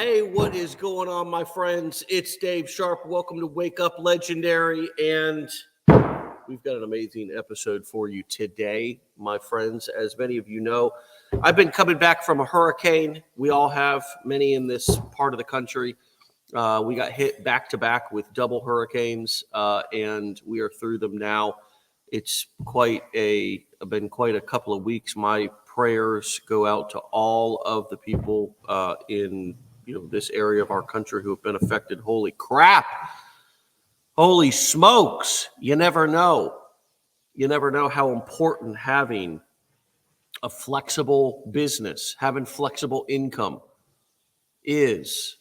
Hey, what is going on, my friends? It's Dave Sharpe. Welcome to Wake Up Legendary, and we've got an amazing episode for you today, my friends. As many of you know, I've been coming back from a hurricane. We all have, many in this part of the country. We got hit back to back with double hurricanes, and we are through them now. It's been quite a couple of weeks. My prayers go out to all of the people in this area of our country who have been affected. Holy crap! Holy smokes! You never know. You never know how important having a flexible business, having flexible income is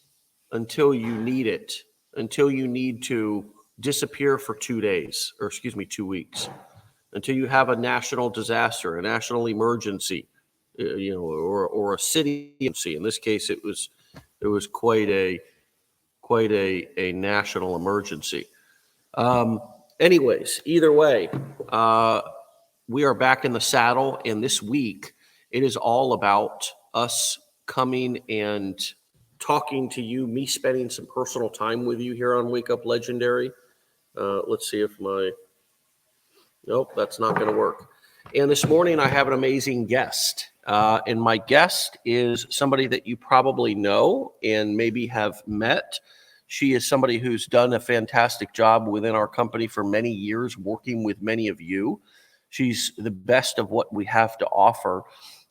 until you need it, until you need to disappear for 2 weeks, until you have a national disaster, a national emergency, or a city emergency. In this case, it was quite a national emergency. Anyways, either way, we are back in the saddle, and this week it is all about us coming and talking to you, me spending some personal time with you here on Wake Up Legendary. Let's see if nope, that's not going to work. And this morning I have an amazing guest. And my guest is somebody that you probably know and maybe have met. She is somebody who's done a fantastic job within our company for many years, working with many of you. She's the best of what we have to offer.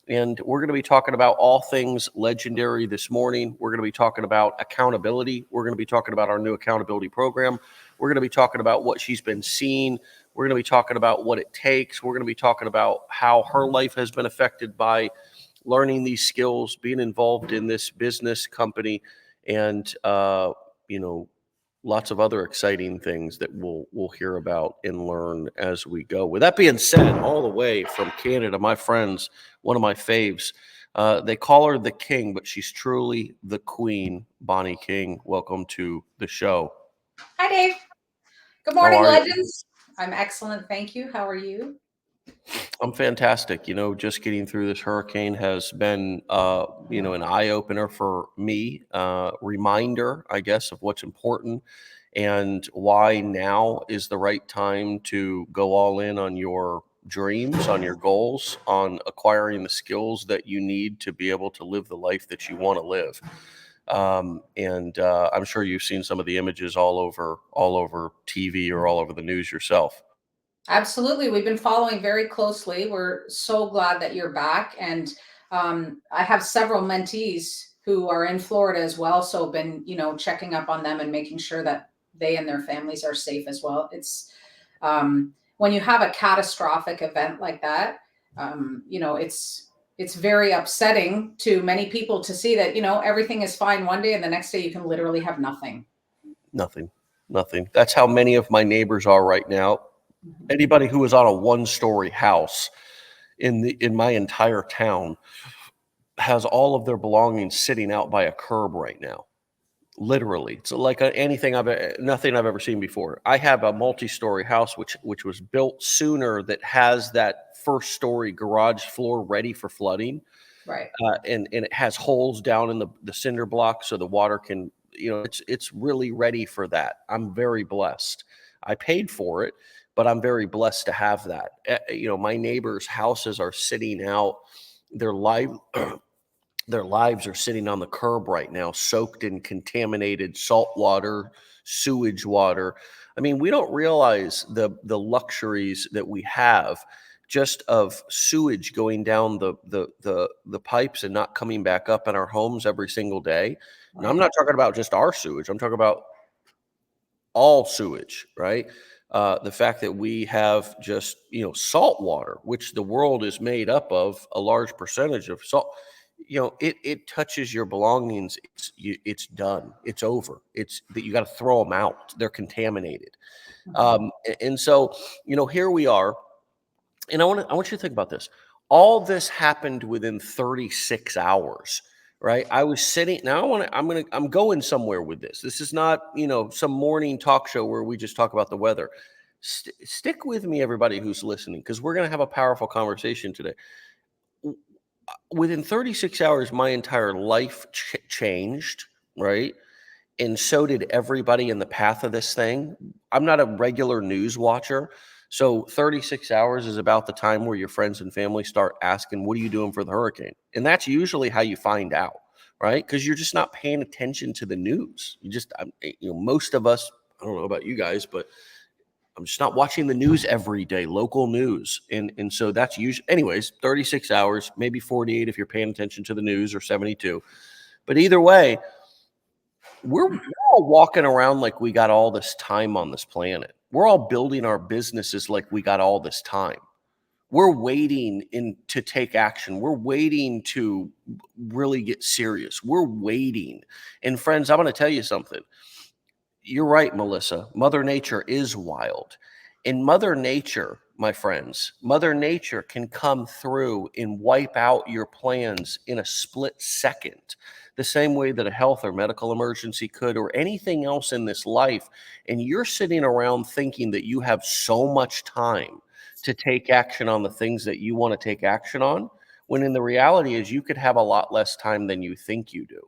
And we're going to be talking about all things legendary this morning. We're going to be talking about accountability. We're going to be talking about our new accountability program. We're going to be talking about what she's been seeing. We're going to be talking about what it takes. We're going to be talking about how her life has been affected by learning these skills, being involved in this business company, and lots of other exciting things that we'll hear about and learn as we go. With that being said, all the way from Canada, my friends, one of my faves, they call her the King, but she's truly the Queen. Bonnie King, welcome to the show. Hi, Dave. Good morning, legends. I'm excellent, thank you. How are you? I'm fantastic. Just getting through this hurricane has been, an eye-opener for me, reminder, I guess, of what's important and why now is the right time to go all in on your dreams, on your goals, on acquiring the skills that you need to be able to live the life that you want to live. And I'm sure you've seen some of the images all over TV or all over the news yourself. Absolutely. We've been following very closely. We're so glad that you're back. And I have several mentees who are in Florida as well. So been, checking up on them and making sure that they and their families are safe as well. It's when you have a catastrophic event like that, it's very upsetting to many people to see that, everything is fine one day and the next day you can literally have nothing. Nothing. That's how many of my neighbors are right now. Anybody who is on a one-story house in my entire town has all of their belongings sitting out by a curb right now. Literally, it's like nothing I've ever seen before. I have a multi-story house which was built sooner, that has that first-story garage floor ready for flooding, right? And it has holes down in the cinder block so the water can, it's really ready for that. I'm very blessed. I paid for it, but I'm very blessed to have that. My neighbors' houses are sitting out. Their lives are sitting on the curb right now, soaked in contaminated salt water, sewage water. I mean, we don't realize the luxuries that we have just of sewage going down the pipes and not coming back up in our homes every single day. And I'm not talking about just our sewage. I'm talking about all sewage, right? The fact that we have just, salt water, which the world is made up of a large percentage of salt, it touches your belongings. It's done. It's over. It's that you got to throw them out. They're contaminated. And so, here we are. And I want you to think about this. All this happened within 36 hours. Right. I was sitting now. I'm going somewhere with this. This is not, some morning talk show where we just talk about the weather. Stick with me, everybody who's listening, because we're going to have a powerful conversation today. Within 36 hours, my entire life changed. right? And so did everybody in the path of this thing. I'm not a regular news watcher. So 36 hours is about the time where your friends and family start asking, what are you doing for the hurricane? And that's usually how you find out, right? Because you're just not paying attention to the news. Most of us, I don't know about you guys, but I'm just not watching the news every day, local news. And so that's usually, anyways, 36 hours, maybe 48 if you're paying attention to the news, or 72. But either way, we're all walking around like we got all this time on this planet. We're all building our businesses like we got all this time. We're waiting to take action. We're waiting to really get serious. We're waiting. And friends, I'm going to tell you something. You're right, Melissa. Mother Nature is wild. In Mother Nature, my friends, Mother Nature can come through and wipe out your plans in a split second, the same way that a health or medical emergency could, or anything else in this life. And you're sitting around thinking that you have so much time to take action on the things that you want to take action on, when in the reality is you could have a lot less time than you think you do.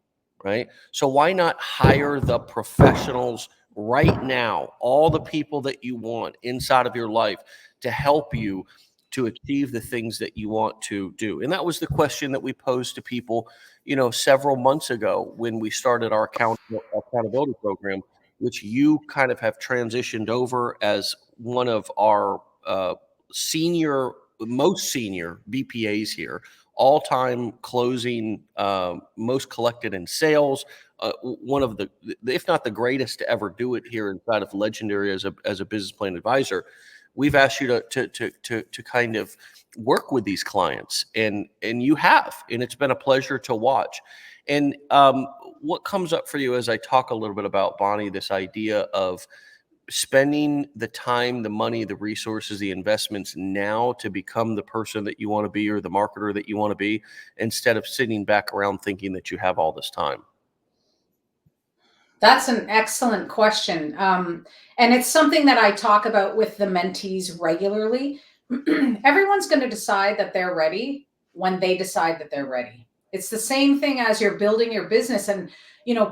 Right? So why not hire the professionals right now, all the people that you want inside of your life to help you to achieve the things that you want to do? And that was the question that we posed to people, several months ago when we started our accountability program, which you kind of have transitioned over as one of our most senior BPAs here, all-time closing, most collected in sales, one of the, if not the greatest to ever do it here inside of Legendary as a business plan advisor. We've asked you to kind of work with these clients, and you have, and it's been a pleasure to watch. And what comes up for you as I talk a little bit about, Bonnie, this idea of spending the time, the money, the resources, the investments now to become the person that you want to be, or the marketer that you want to be, instead of sitting back around thinking that you have all this time? That's an excellent question. And it's something that I talk about with the mentees regularly. Everyone's going to decide that they're ready when they decide that they're ready. It's the same thing as you're building your business, and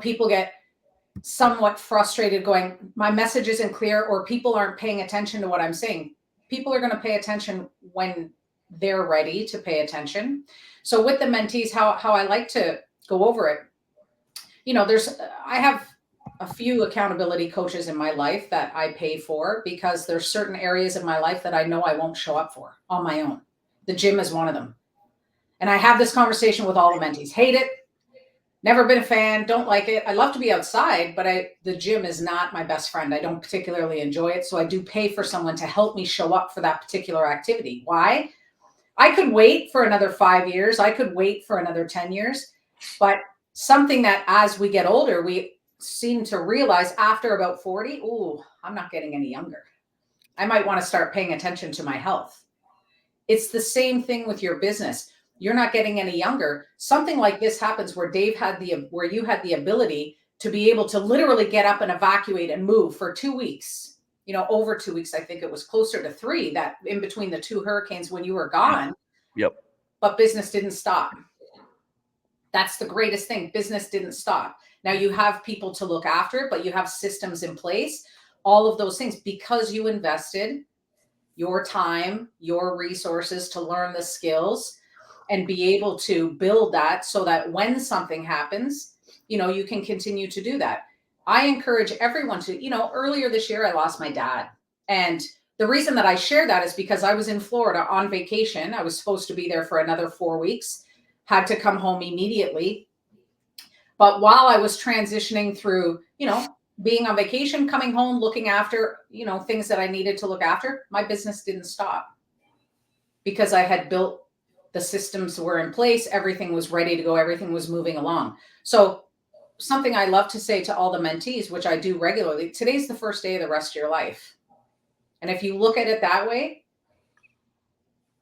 people get somewhat frustrated going, my message isn't clear, or people aren't paying attention to what I'm saying. People are going to pay attention when they're ready to pay attention. So with the mentees, how I like to go over it, I have a few accountability coaches in my life that I pay for, because there's certain areas of my life that I know I won't show up for on my own. The gym is one of them. And I have this conversation with all the mentees. Hate it. Never been a fan. Don't like it. I love to be outside, but the gym is not my best friend. I don't particularly enjoy it. So I do pay for someone to help me show up for that particular activity. Why? I could wait for another 5 years. I could wait for another 10 years. But something that as we get older, we seem to realize after about 40, ooh, I'm not getting any younger. I might want to start paying attention to my health. It's the same thing with your business. You're not getting any younger. Something like this happens where where you had the ability to be able to literally get up and evacuate and move for 2 weeks. Over 2 weeks, I think it was closer to 3, that in between the 2 hurricanes when you were gone. Yep. But business didn't stop. That's the greatest thing. Business didn't stop. Now you have people to look after, but you have systems in place, all of those things, because you invested your time, your resources to learn the skills and be able to build that, so that when something happens, you can continue to do that. I encourage everyone to, earlier this year, I lost my dad. And the reason that I share that is because I was in Florida on vacation. I was supposed to be there for another 4 weeks, had to come home immediately. But while I was transitioning through, being on vacation, coming home, looking after, things that I needed to look after, my business didn't stop, because I had built, the systems were in place, everything was ready to go, everything was moving along. So something I love to say to all the mentees, which I do regularly, today's the first day of the rest of your life. And if you look at it that way,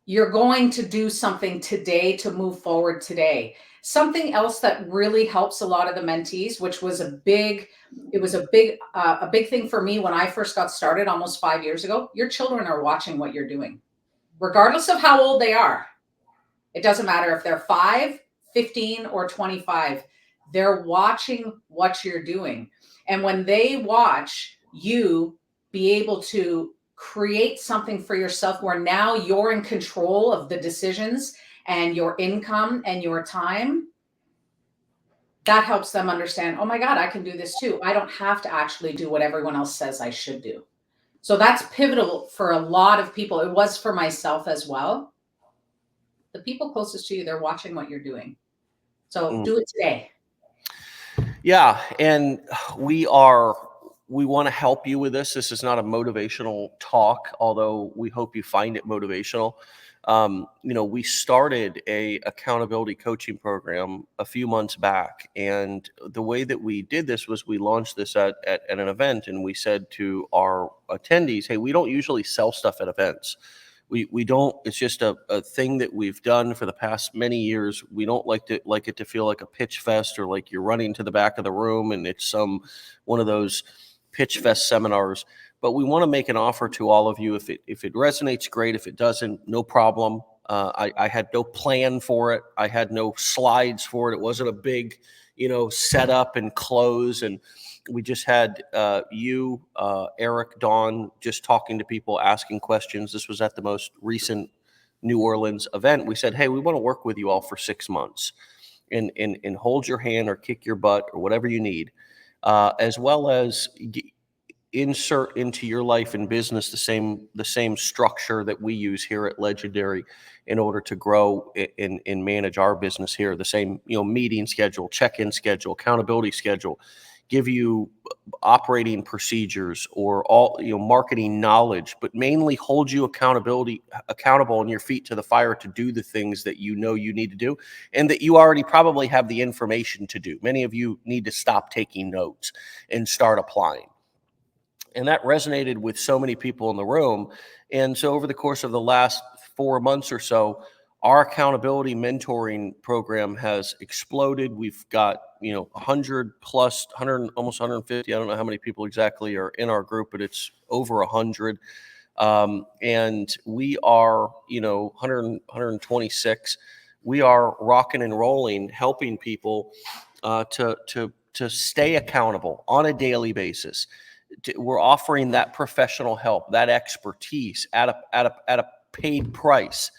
you're going to do something today to move forward today. Something else that really helps a lot of the mentees, which was a big thing for me when I first got started almost 5 years ago. Your children are watching what you're doing, regardless of how old they are. It doesn't matter if they're 5, 15, or 25. They're watching what you're doing. And when they watch you be able to create something for yourself where now you're in control of the decisions and your income and your time, that helps them understand, oh my God, I can do this too. I don't have to actually do what everyone else says I should do. So that's pivotal for a lot of people. It was for myself as well. The people closest to you, they're watching what you're doing. So do it today. Yeah, and we want to help you with this. This is not a motivational talk, although we hope you find it motivational. We started a accountability coaching program a few months back, and the way that we did this was we launched this at an event, and we said to our attendees, hey, we don't usually sell stuff at events. We don't, it's just a thing that we've done for the past many years. We don't like it to feel like a pitch fest or like you're running to the back of the room and it's one of those pitch fest seminars. But we want to make an offer to all of you. If it resonates, great. If it doesn't, no problem. I had no plan for it. I had no slides for it. It wasn't a big, set up and close. And we just had you, Eric, Dawn, just talking to people, asking questions. This was at the most recent New Orleans event. We said, hey, we want to work with you all for 6 months and hold your hand or kick your butt or whatever you need, as well as insert into your life and business the same structure that we use here at Legendary in order to grow and manage our business here. The same, meeting schedule, check-in schedule, accountability schedule, give you operating procedures or all, marketing knowledge, but mainly hold you accountable and your feet to the fire to do the things that you need to do and that you already probably have the information to do. Many of you need to stop taking notes and start applying. And that resonated with so many people in the room. And so over the course of the last 4 months or so, our accountability mentoring program has exploded. We've got, 100 plus, 100, almost 150. I don't know how many people exactly are in our group, but it's over 100. And we are, 100, 126. We are rocking and rolling, helping people to stay accountable on a daily basis. We're offering that professional help, that expertise at a paid price,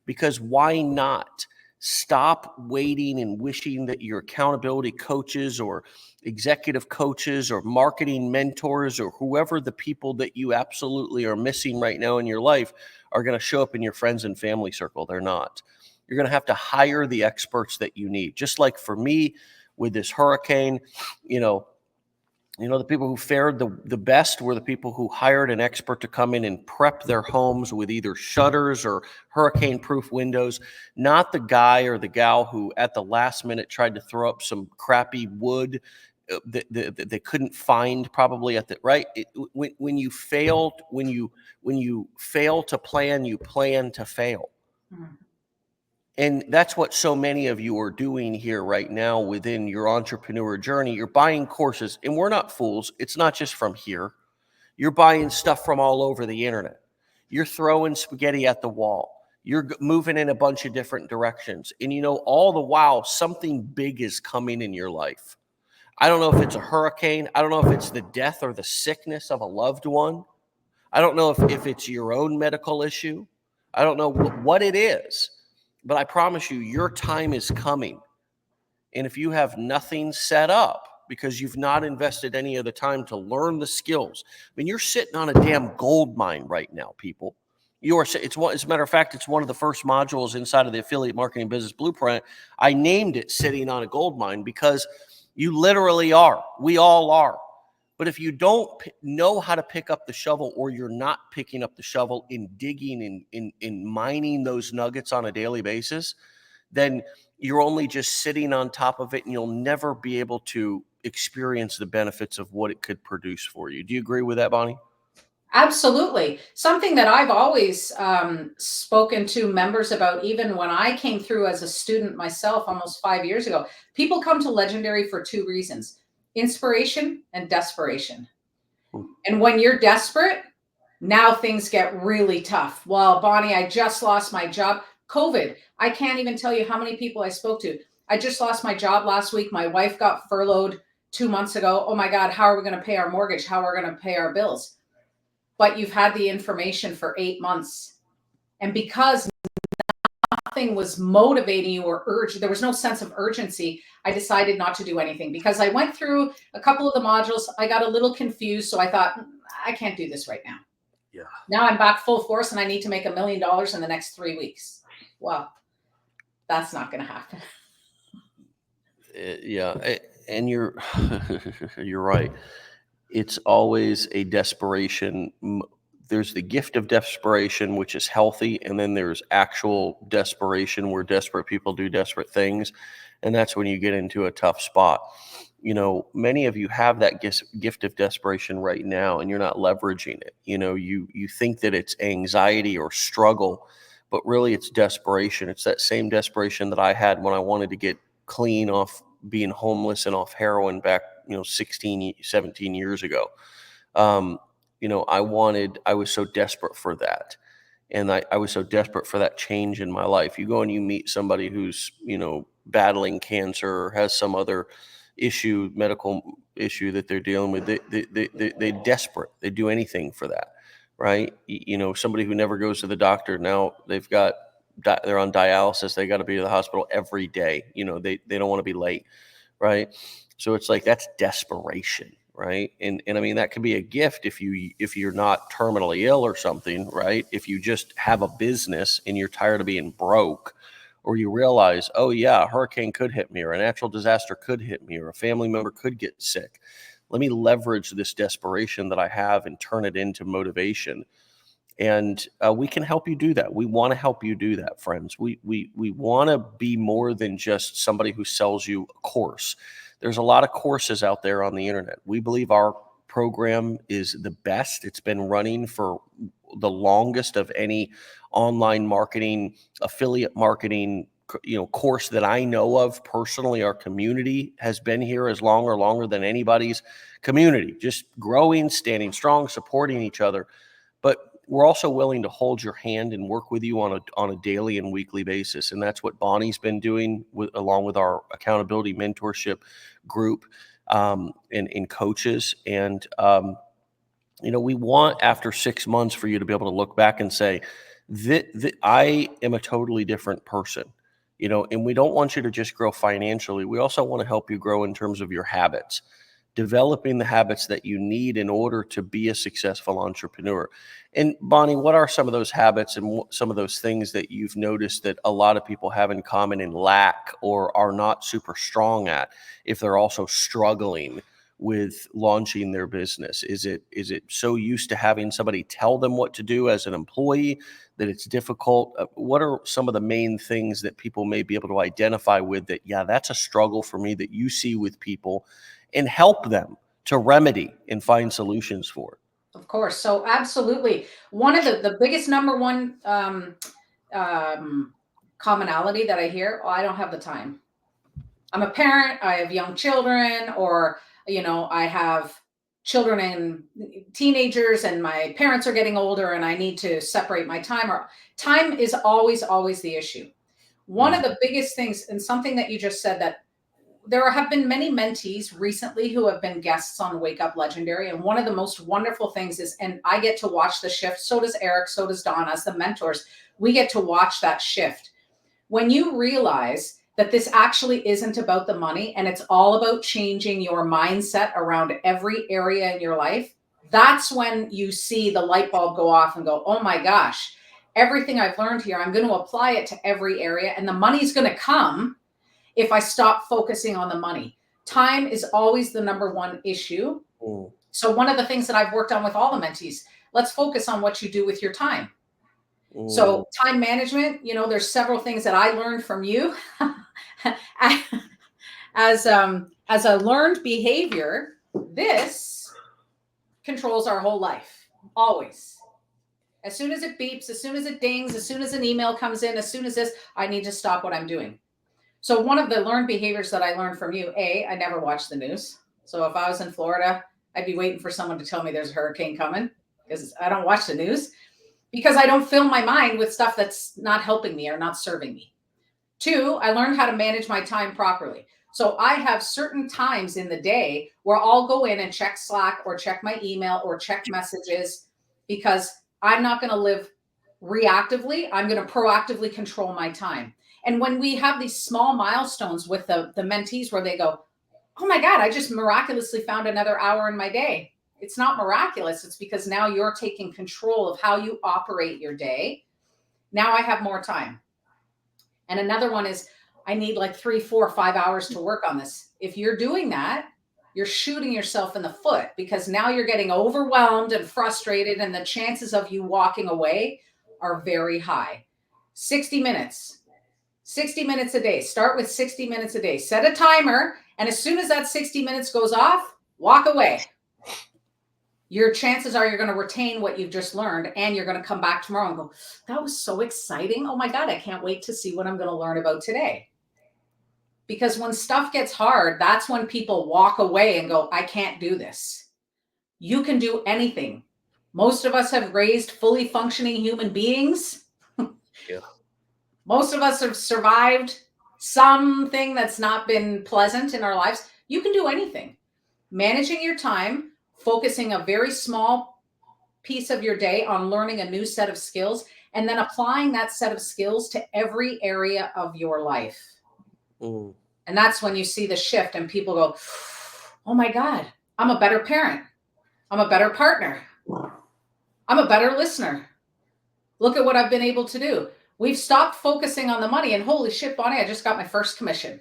because why not? Stop waiting and wishing that your accountability coaches or executive coaches or marketing mentors or whoever the people that you absolutely are missing right now in your life are going to show up in your friends and family circle. They're not. You're going to have to hire the experts that you need. Just like for me with this hurricane, the people who fared the best were the people who hired an expert to come in and prep their homes with either shutters or hurricane-proof windows, not the guy or the gal who at the last minute tried to throw up some crappy wood that they couldn't find probably at the right. When you fail to plan, you plan to fail. Mm-hmm. And that's what so many of you are doing here right now within your entrepreneur journey. You're buying courses, and we're not fools. It's not just from here. You're buying stuff from all over the internet. You're throwing spaghetti at the wall. You're moving in a bunch of different directions. And all the while, something big is coming in your life. I don't know if it's a hurricane. I don't know if it's the death or the sickness of a loved one. I don't know if it's your own medical issue. I don't know what it is. But I promise you, your time is coming. And if you have nothing set up because you've not invested any of the time to learn the skills, you're sitting on a damn gold mine right now, people. As a matter of fact, it's one of the first modules inside of the Affiliate Marketing Business Blueprint. I named it Sitting on a Gold Mine because you literally are. We all are. But if you don't know how to pick up the shovel, or you're not picking up the shovel in digging and in mining those nuggets on a daily basis, then you're only just sitting on top of it and you'll never be able to experience the benefits of what it could produce for you. Do you agree with that, Bonnie? Absolutely. Something that I've always spoken to members about, even when I came through as a student myself almost 5 years ago. People come to Legendary for 2 reasons: inspiration and desperation. And when you're desperate, now things get really tough. Well, Bonnie, I just lost my job. COVID. I can't even tell you how many people I spoke to. I just lost my job last week. My wife got furloughed 2 months ago. Oh my God, how are we going to pay our mortgage? How are we going to pay our bills? But you've had the information for 8 months. And because nothing was motivating you or there was no sense of urgency, I decided not to do anything because I went through a couple of the modules. I got a little confused. So I thought, I can't do this right now. Yeah. Now I'm back full force and I need to make $1 million in the next 3 weeks. Well, that's not going to happen. Yeah. And you're, you're right. It's always a desperation. There's the gift of desperation, which is healthy. And then there's actual desperation where desperate people do desperate things. And that's when you get into a tough spot. You know, many of you have that gift of desperation right now, and you're not leveraging it. You know, you think that it's anxiety or struggle, but really it's desperation. It's that same desperation that I had when I wanted to get clean off being homeless and off heroin back, 16, 17 years ago. I was so desperate for that. And I was so desperate for that change in my life. You go and you meet somebody who's, battling cancer or has some other medical issue that they're dealing with. They're desperate. They do anything for that, right? Somebody who never goes to the doctor, now they're on dialysis. They got to be to the hospital every day. They don't want to be late, right? So it's like, that's desperation, right? And I mean, that could be a gift if you're not terminally ill or something, right? If you just have a business and you're tired of being broke, or you realize, oh yeah, a hurricane could hit me, or a natural disaster could hit me, or a family member could get sick. Let me leverage this desperation that I have and turn it into motivation. And we can help you do that. We want to help you do that, friends. We want to be more than just somebody who sells you a course. There's a lot of courses out there on the internet. We believe our program is the best. It's been running for the longest of any online marketing, affiliate marketing, course that I know of personally. Our community has been here as long or longer than anybody's community, just growing, standing strong, supporting each other. But we're also willing to hold your hand and work with you on a daily and weekly basis. And that's what Bonnie's been doing along with our accountability mentorship group and coaches. And, we want, after 6 months, for you to be able to look back and say, I am a totally different person. And we don't want you to just grow financially. We also want to help you grow in terms of your habits, developing the habits that you need in order to be a successful entrepreneur. And Bonnie, what are some of those habits and some of those things that you've noticed that a lot of people have in common and lack or are not super strong at, if they're also struggling with launching their business? Is it so used to having somebody tell them what to do as an employee that it's difficult? What are some of the main things that people may be able to identify with that, yeah, that's a struggle for me, that you see with people, and help them to remedy and find solutions for it? Of course. So absolutely. One of the biggest number one commonality that I hear, oh, I don't have the time. I'm a parent, I have young children, or, I have children and teenagers and my parents are getting older and I need to separate my time. Or time is always, always the issue. One of the biggest things, and something that you just said, that there have been many mentees recently who have been guests on Wake Up Legendary. And one of the most wonderful things is, and I get to watch the shift. So does Eric, so does Don, as the mentors. We get to watch that shift. When you realize that this actually isn't about the money and it's all about changing your mindset around every area in your life, that's when you see the light bulb go off and go, oh my gosh, everything I've learned here, I'm going to apply it to every area, and the money's going to come if I stop focusing on the money. Time is always the number one issue. Mm. So one of the things that I've worked on with all the mentees, let's focus on what you do with your time. So time management, there's several things that I learned from you as a learned behavior. This controls our whole life, always. As soon as it beeps, as soon as it dings, as soon as an email comes in, as soon as this, I need to stop what I'm doing. So one of the learned behaviors that I learned from you, I never watch the news. So if I was in Florida, I'd be waiting for someone to tell me there's a hurricane coming, because I don't watch the news, because I don't fill my mind with stuff that's not helping me or not serving me. 2, I learned how to manage my time properly. So I have certain times in the day where I'll go in and check Slack or check my email or check messages, because I'm not going to live reactively. I'm going to proactively control my time. And when we have these small milestones with the mentees where they go, oh my God, I just miraculously found another hour in my day. It's not miraculous. It's because now you're taking control of how you operate your day. Now I have more time. And another one is, I need like 3, 4, 5 hours to work on this. If you're doing that, you're shooting yourself in the foot, because now you're getting overwhelmed and frustrated, and the chances of you walking away are very high. 60 minutes. 60 minutes a day. Start with 60 minutes a day. Set a timer, and as soon as that 60 minutes goes off, walk away. Your chances are you're going to retain what you've just learned, and you're going to come back tomorrow and go, that was so exciting. Oh my God, I can't wait to see what I'm going to learn about today. Because when stuff gets hard, that's when people walk away and go, I can't do this. You can do anything. Most of us have raised fully functioning human beings. Yeah. Most of us have survived something that's not been pleasant in our lives. You can do anything. Managing your time, focusing a very small piece of your day on learning a new set of skills, and then applying that set of skills to every area of your life. Mm. And that's when you see the shift and people go, oh my God, I'm a better parent. I'm a better partner. I'm a better listener. Look at what I've been able to do. We've stopped focusing on the money, and holy shit, Bonnie, I just got my first commission.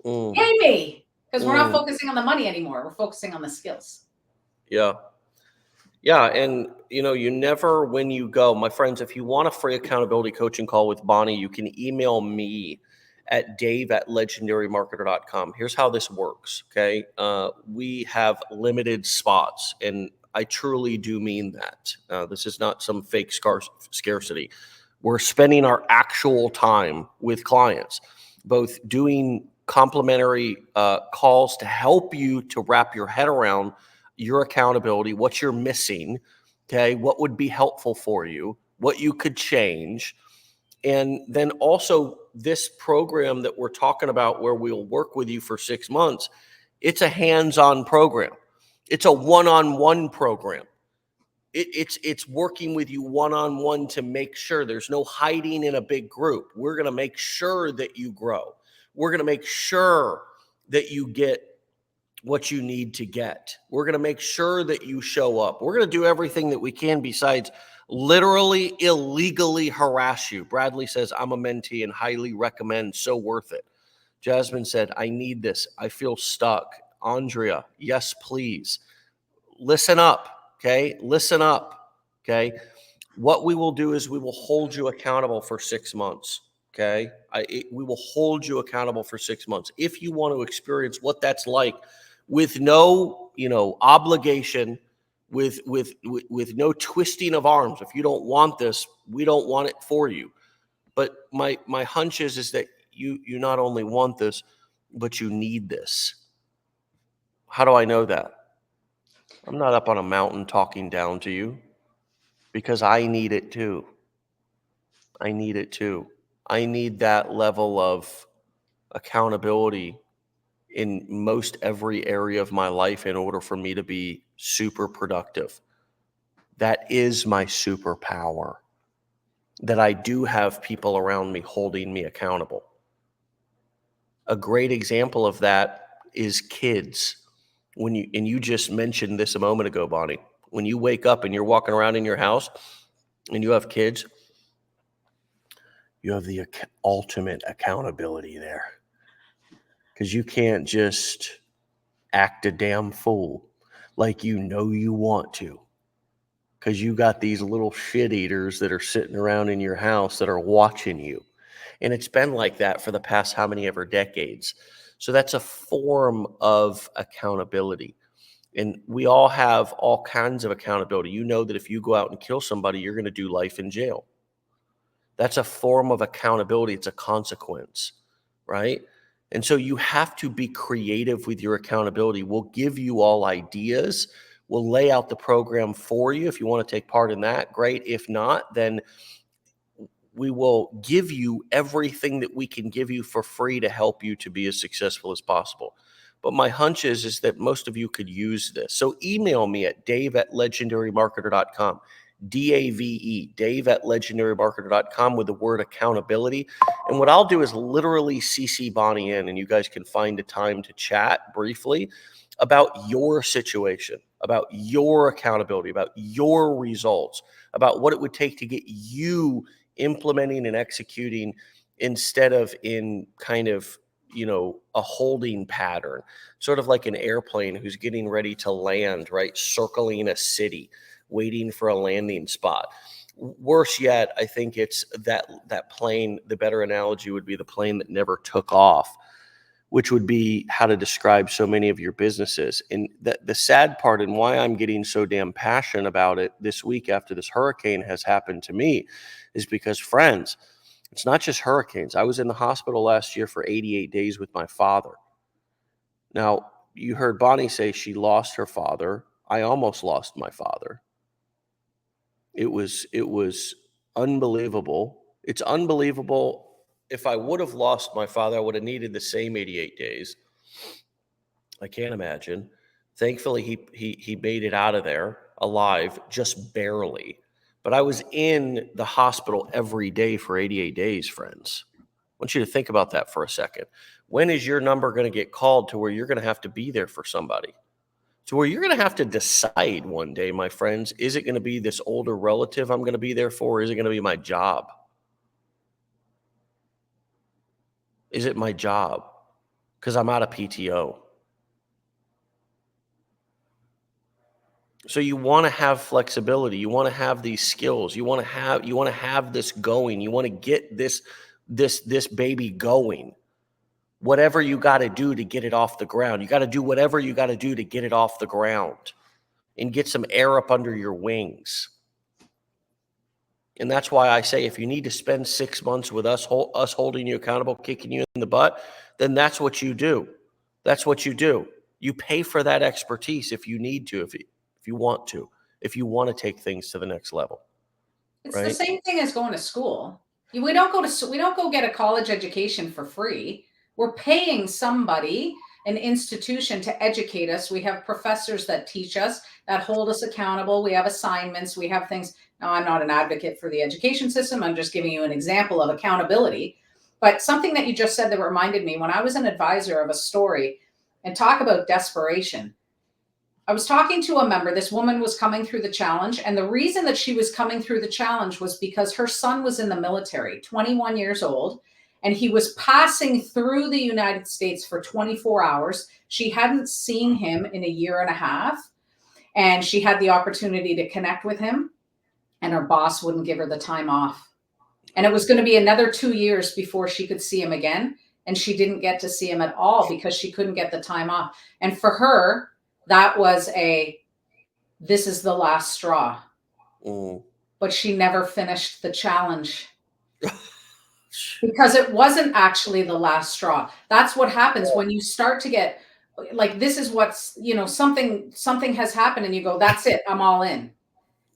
Yay me! Because we're not focusing on the money anymore. We're focusing on the skills. Yeah. Yeah. And, you never, when you go, my friends, if you want a free accountability coaching call with Bonnie, you can email me at dave@legendarymarketer.com. Here's how this works. Okay. We have limited spots, and I truly do mean that. This is not some fake scarcity. We're spending our actual time with clients, both doing complimentary calls to help you to wrap your head around your accountability, what you're missing, okay, what would be helpful for you, what you could change. And then also this program that we're talking about, where we'll work with you for 6 months, it's a hands-on program. It's a one-on-one program. It's working with you one-on-one to make sure there's no hiding in a big group. We're going to make sure that you grow. We're going to make sure that you get what you need to get. We're going to make sure that you show up. We're going to do everything that we can besides literally illegally harass you. Bradley says, I'm a mentee and highly recommend. So worth it. Jasmine said, I need this. I feel stuck. Andrea, yes, please. Listen up. Okay. Listen up. Okay. What we will do is we will hold you accountable for 6 months. Okay. We will hold you accountable for 6 months. If you want to experience what that's like with no, obligation, with no twisting of arms. If you don't want this, we don't want it for you. But my hunch is that you not only want this, but you need this. How do I know that? I'm not up on a mountain talking down to you, because I need it too. I need it too. I need that level of accountability in most every area of my life in order for me to be super productive. That is my superpower, that I do have people around me holding me accountable. A great example of that is kids. You just mentioned this a moment ago, Bonnie. When you wake up and you're walking around in your house and you have kids, you have the ultimate accountability there, because you can't just act a damn fool like you want to, because you got these little shit eaters that are sitting around in your house that are watching you. And it's been like that for the past how many ever decades. So that's a form of accountability. And we all have all kinds of accountability. You know that if you go out and kill somebody, you're going to do life in jail. That's a form of accountability. It's a consequence, right? And so you have to be creative with your accountability. We'll give you all ideas. We'll lay out the program for you. If you want to take part in that, great. If not, then We will give you everything that we can give you for free to help you to be as successful as possible. But my hunch is that most of you could use this. So email me at dave@legendarymarketer.com. DAVE, dave@legendarymarketer.com, with the word accountability. And what I'll do is literally CC Bonnie in, and you guys can find a time to chat briefly about your situation, about your accountability, about your results, about what it would take to get you implementing and executing instead of in kind of, a holding pattern, sort of like an airplane who's getting ready to land, right? Circling a city, waiting for a landing spot. Worse yet, I think it's that plane. The better analogy would be the plane that never took off, which would be how to describe so many of your businesses. And the sad part, and why I'm getting so damn passionate about it this week after this hurricane has happened to me, is because, friends, it's not just hurricanes. I was in the hospital last year for 88 days with my father. Now, you heard Bonnie say she lost her father. I almost lost my father. It was unbelievable. It's unbelievable. If I would have lost my father, I would have needed the same 88 days. I can't imagine. Thankfully, he made it out of there alive, just barely. But I was in the hospital every day for 88 days, friends. I want you to think about that for a second. When is your number going to get called to where you're going to have to be there for somebody? To where you're going to have to decide one day, my friends, is it going to be this older relative I'm going to be there for, or is it going to be my job? Is it my job? Because I'm out of PTO. So you want to have flexibility. You want to have these skills. You want to have this going. You want to get this baby going. Whatever you got to do to get it off the ground. You got to do whatever you got to do to get it off the ground and get some air up under your wings. And that's why I say, if you need to spend 6 months with us holding you accountable, kicking you in the butt, then that's what you do. That's what you do. You pay for that expertise if you need to, if you want to, if you want to take things to the next level. It's the same thing as going to school. We don't go get a college education for free. We're paying somebody, an institution, to educate us. We have professors that teach us, that hold us accountable. We have assignments. We have things. Now, I'm not an advocate for the education system. I'm just giving you an example of accountability. But something that you just said that reminded me, when I was an advisor of a story, and talk about desperation. I was talking to a member. This woman was coming through the challenge. And the reason that she was coming through the challenge was because her son was in the military, 21 years old, and he was passing through the United States for 24 hours. She hadn't seen him in a year and a half, and she had the opportunity to connect with him, and her boss wouldn't give her the time off. And it was going to be another 2 years before she could see him again. And she didn't get to see him at all because she couldn't get the time off. And for her, that was this is the last straw. But she never finished the challenge because it wasn't actually the last straw. That's what happens when you start to get like, this is what's, something has happened and you go, that's it, I'm all in.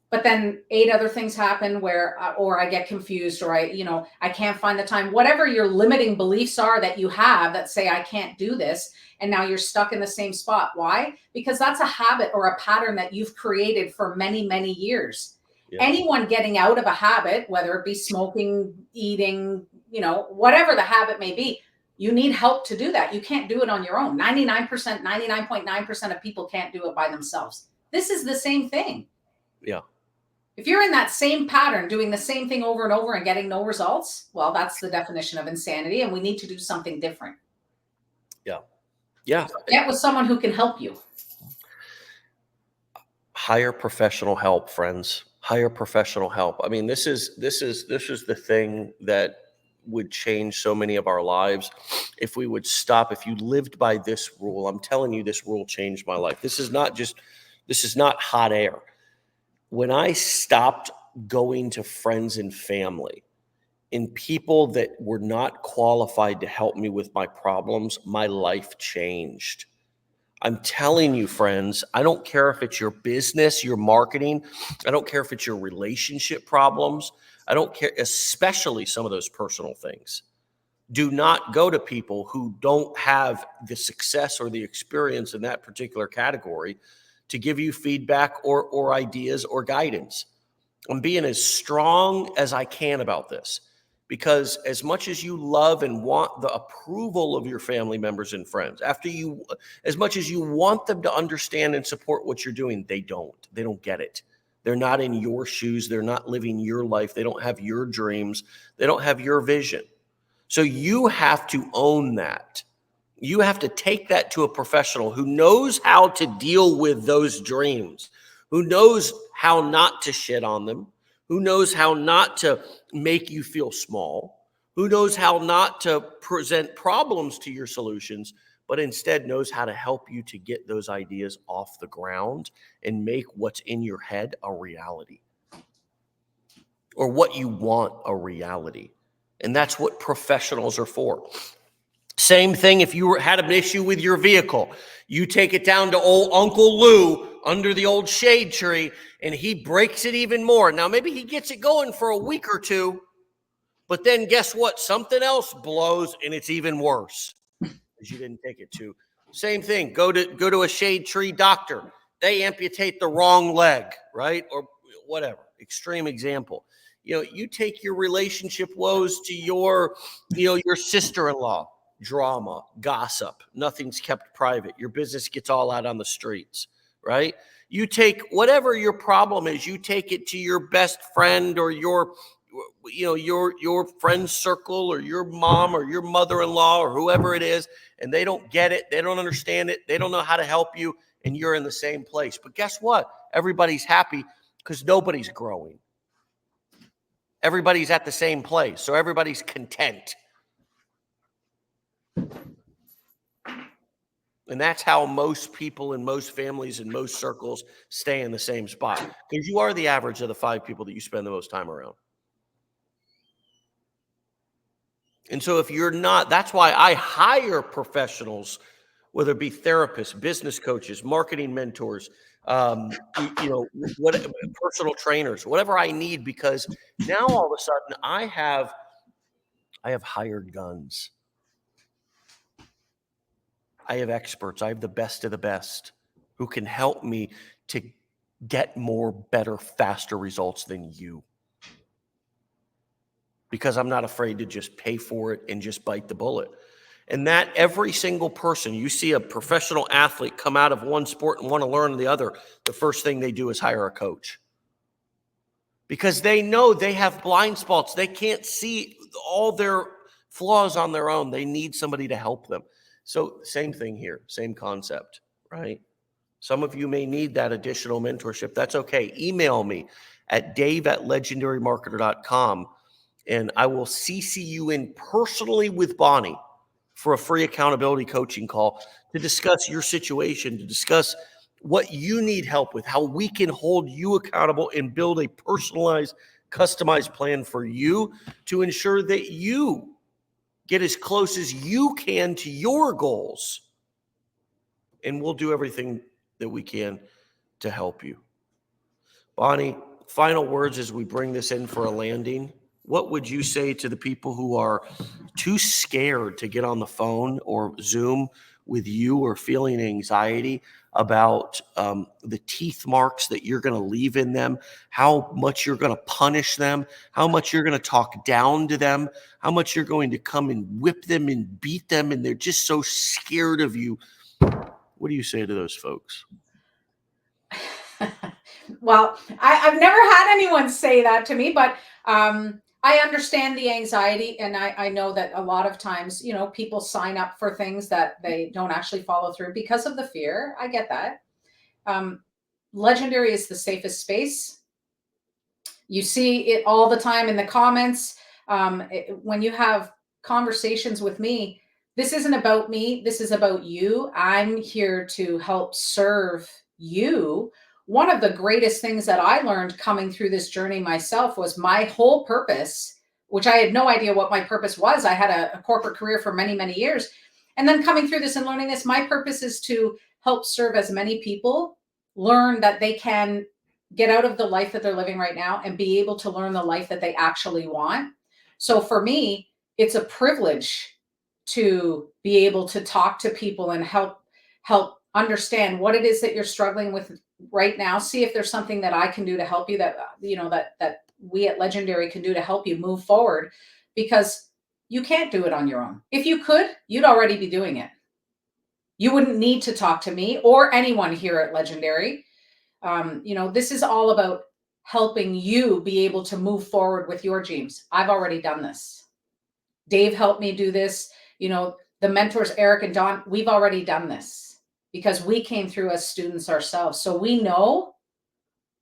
But then 8 other things happen where, or I get confused, or I can't find the time, whatever your limiting beliefs are that you have that say, I can't do this. And now you're stuck in the same spot. Why? Because that's a habit or a pattern that you've created for many, many years. Yeah. Anyone getting out of a habit, whether it be smoking, eating, whatever the habit may be, you need help to do that. You can't do it on your own. 99.9% of people can't do it by themselves. This is the same thing. Yeah. If you're in that same pattern, doing the same thing over and over and getting no results, well, that's the definition of insanity, and we need to do something different. Yeah. Yeah. So get with someone who can help you. Hire professional help, friends. Hire professional help. I mean, this is the thing that would change so many of our lives if we would stop. If you lived by this rule, I'm telling you, this rule changed my life. This is not hot air. When I stopped going to friends and family and people that were not qualified to help me with my problems, my life changed. I'm telling you, friends, I don't care if it's your business, your marketing. I don't care if it's your relationship problems. I don't care, especially some of those personal things. Do not go to people who don't have the success or the experience in that particular category to give you feedback or ideas or guidance. I'm being as strong as I can about this, because as much as you love and want the approval of your family members and friends, as much as you want them to understand and support what you're doing, they don't get it. They're not in your shoes. They're not living your life. They don't have your dreams. They don't have your vision. So you have to own that. You have to take that to a professional who knows how to deal with those dreams, who knows how not to shit on them, who knows how not to make you feel small, who knows how not to present problems to your solutions, but instead knows how to help you to get those ideas off the ground and make what's in your head a reality, or what you want a reality. And that's what professionals are for. Same thing if you had an issue with your vehicle. You take it down to old Uncle Lou under the old shade tree, and he breaks it even more. Now, maybe he gets it going for a week or two, but then guess what? Something else blows, and it's even worse because you didn't take it to. Same thing. Go to a shade tree doctor. They amputate the wrong leg, right? Or whatever. Extreme example. You take your relationship woes to your sister-in-law. Drama, gossip, nothing's kept private. Your business gets all out on the streets, right? You take whatever your problem is, you take it to your best friend or your friend's circle or your mom or your mother-in-law or whoever it is, and they don't get it. They don't understand it. They don't know how to help you, and you're in the same place. But guess what? Everybody's happy because nobody's growing. Everybody's at the same place, so everybody's content. And that's how most people in most families and most circles stay in the same spot, because you are the average of the 5 people that you spend the most time around. And so if you're not, that's why I hire professionals, whether it be therapists, business coaches, marketing mentors, what personal trainers, whatever I need, because now all of a sudden I have hired guns. I have experts. I have the best of the best who can help me to get more, better, faster results than you. Because I'm not afraid to just pay for it and just bite the bullet. And that every single person, you see a professional athlete come out of one sport and want to learn the other, the first thing they do is hire a coach. Because they know they have blind spots. They can't see all their flaws on their own. They need somebody to help them. So same thing here, same concept, right? Some of you may need that additional mentorship. That's okay. Email me at dave@legendarymarketer.com, and I will CC you in personally with Bonnie for a free accountability coaching call to discuss your situation, to discuss what you need help with, how we can hold you accountable and build a personalized, customized plan for you to ensure that you get as close as you can to your goals. And we'll do everything that we can to help you. Bonnie, final words as we bring this in for a landing. What would you say to the people who are too scared to get on the phone or Zoom with you, or feeling anxiety about the teeth marks that you're going to leave in them, how much you're going to punish them, how much you're going to talk down to them, how much you're going to come and whip them and beat them, and they're just so scared of you? What do you say to those folks? Well, I've never had anyone say that to me, but I understand the anxiety, and I know that a lot of times, people sign up for things that they don't actually follow through because of the fear. I get that. Legendary is the safest space. You see it all the time in the comments. When you have conversations with me, this isn't about me. This is about you. I'm here to help serve you. One of the greatest things that I learned coming through this journey myself was my whole purpose, which I had no idea what my purpose was. I had a corporate career for many, many years. And then coming through this and learning this, my purpose is to help serve as many people learn that they can get out of the life that they're living right now and be able to learn the life that they actually want. So for me, it's a privilege to be able to talk to people and help understand what it is that you're struggling with right now. See if there's something that I can do to help you, that that we at Legendary can do to help you move forward, because you can't do it on your own. If you could, you'd already be doing it. You wouldn't need to talk to me or anyone here at Legendary. This is all about helping you be able to move forward with your dreams. I've already done this. Dave helped me do this. The mentors, Eric and Don, we've already done this because we came through as students ourselves. So we know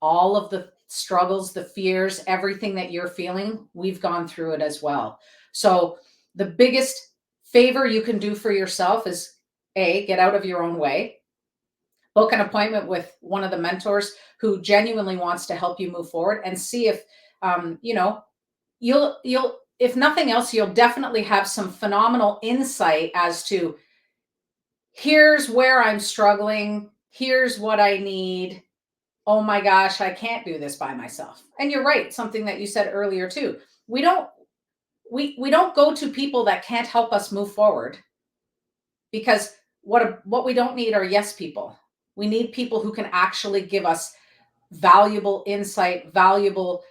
all of the struggles, the fears, everything that you're feeling, we've gone through it as well. So the biggest favor you can do for yourself is get out of your own way. Book an appointment with one of the mentors who genuinely wants to help you move forward, and see if, you'll, if nothing else, you'll definitely have some phenomenal insight as to, here's where I'm struggling. Here's what I need. Oh my gosh, I can't do this by myself. And you're right. Something that you said earlier too. We don't go to people that can't help us move forward, because what we don't need are yes people. We need people who can actually give us valuable insight, valuable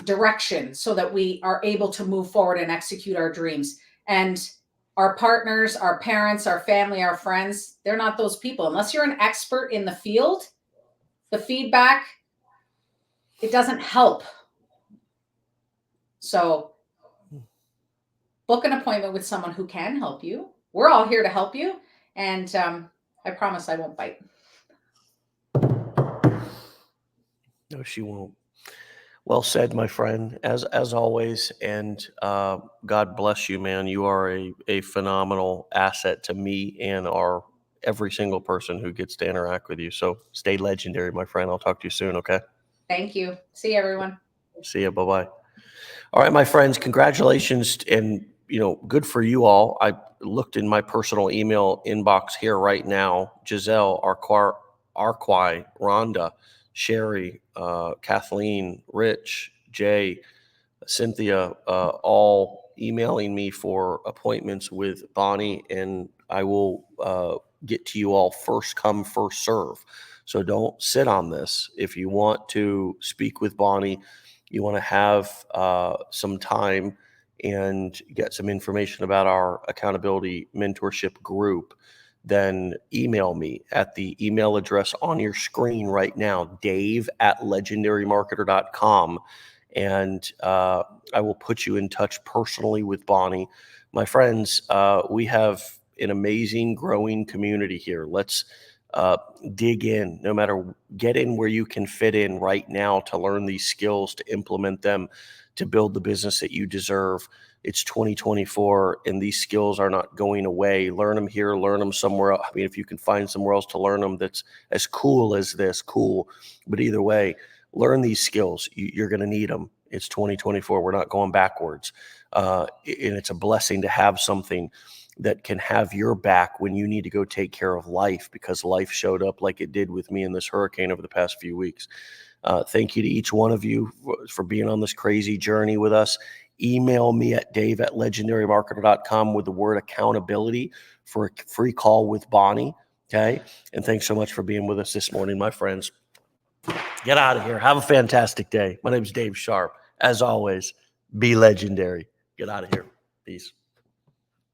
direction, so that we are able to move forward and execute our dreams. And our partners, our parents, our family, our friends, they're not those people. Unless you're an expert in the field, the feedback, it doesn't help. So book an appointment with someone who can help you. We're all here to help you. And I promise I won't bite. No, she won't. Well said, my friend, as always. And God bless you, man. You are a phenomenal asset to me and every single person who gets to interact with you. So stay legendary, my friend. I'll talk to you soon, okay? Thank you. See you, everyone. See ya. Bye-bye. All right, my friends, congratulations, and good for you all. I looked in my personal email inbox here right now. Giselle, Arquai, Rhonda, Sherry, Kathleen, Rich, Jay, Cynthia, all emailing me for appointments with Bonnie, and I will get to you all first come, first serve. So don't sit on this. If you want to speak with Bonnie, you want to have some time and get some information about our accountability mentorship group, then email me at the email address on your screen right now, dave@legendarymarketer.com. And I will put you in touch personally with Bonnie. My friends, we have an amazing growing community here. Let's dig in, get in where you can fit in right now to learn these skills, to implement them, to build the business that you deserve. It's 2024, and these skills are not going away. Learn them here, learn them somewhere else. I mean, if you can find somewhere else to learn them that's as cool as this, cool. But either way, learn these skills. You're going to need them. It's 2024. We're not going backwards. And it's a blessing to have something that can have your back when you need to go take care of life, because life showed up like it did with me in this hurricane over the past few weeks. Thank you to each one of you for being on this crazy journey with us. Email me at dave@legendarymarketer.com with the word accountability for a free call with Bonnie. Okay. And thanks so much for being with us this morning, my friends. Get out of here. Have a fantastic day. My name is Dave Sharpe. As always, be legendary. Get out of here. Peace.